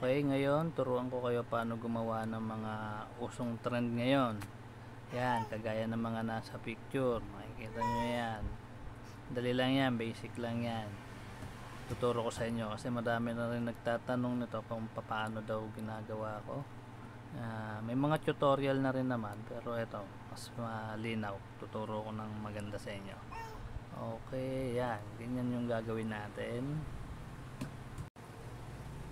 Okay, ngayon turuan ko kayo paano gumawa ng mga usong trend ngayon. Yan, kagaya ng mga nasa picture. Makikita nyo yan. Dali lang yan, basic lang yan. Tuturo ko sa inyo kasi madami na rin nagtatanong nito kung paano daw ginagawa ko. May mga tutorial na rin naman, pero ito mas malinaw. Tuturo ko ng maganda sa inyo. Okay, yan. Ganyan yung gagawin natin.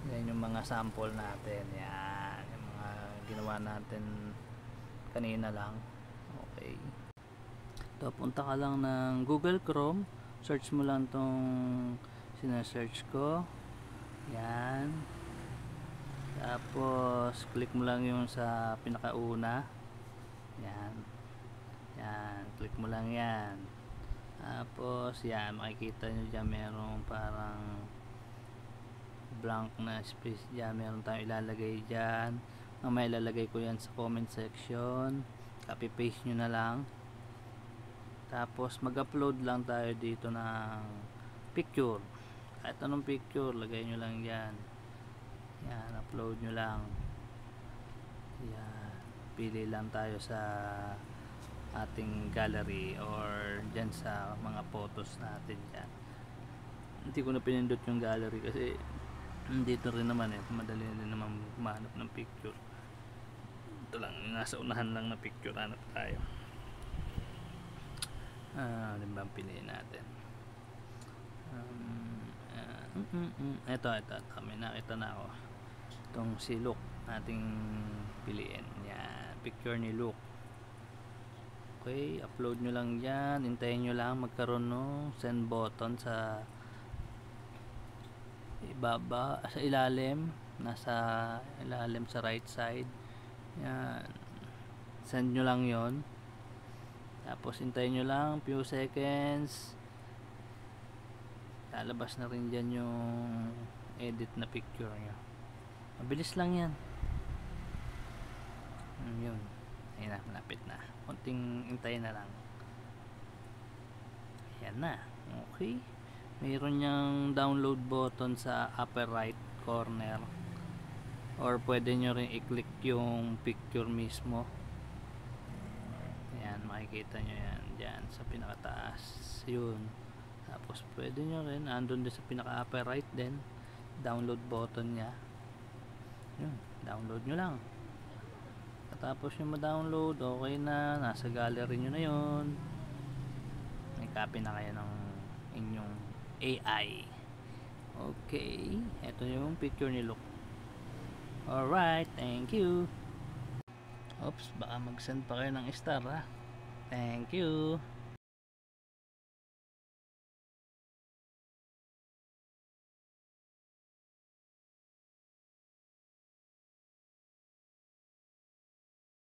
Yan yung mga sample natin. Yan, yung mga ginawa natin kanina lang. Okay. Ito, punta ka lang ng Google Chrome. Search mo lang tong sinesearch ko. Yan. Tapos click mo lang yung sa pinakauna. Yan. Yan, click mo lang yan. Tapos yan, makikita nyo dyan merong parang blank na space dyan. Meron tayong ilalagay dyan. May ilalagay ko yan sa comment section. Copy paste nyo na lang. Tapos mag-upload lang tayo dito ng picture. Kahit anong picture, lagay nyo lang dyan. Yan, upload nyo lang. Yan, pili lang tayo sa ating gallery or dyan sa mga photos natin dyan. Hindi ko na pinindot yung gallery kasi dito rin naman madali rin naman mahanap ng picture. Ito lang, nasa unahan lang na picture, hanap tayo. Ano ba ang piliin natin? Ito, may nakita na ako. Itong si Luke nating piliin. Yan, picture ni Luke. Okay, upload nyo lang dyan. Hintayin nyo lang magkaroon ng send button sa ibaba, sa ilalim, nasa ilalim sa right side. Yan, send nyo lang yon. Tapos hintayin nyo lang few seconds, lalabas na rin dyan yung edit na picture nyo. Mabilis lang yan. Yun, ayun na, malapit na, konting hintayin na lang. Ayan na, okay. Mayroon niyang download button sa upper right corner, or pwede nyo rin i-click yung picture mismo. Ayan, makikita nyo yan dyan sa pinakataas. Yun, tapos pwede nyo rin andun din sa pinaka upper right din, download button nya. Yun, download nyo lang. Tapos yung ma-download, okay na, nasa gallery nyo na yun. May copy na kayo ng inyong AI. Okay, ito yung picture ni Luke. Alright, thank you. Oops, baka mag-send pa kayo ng star ha. Thank you.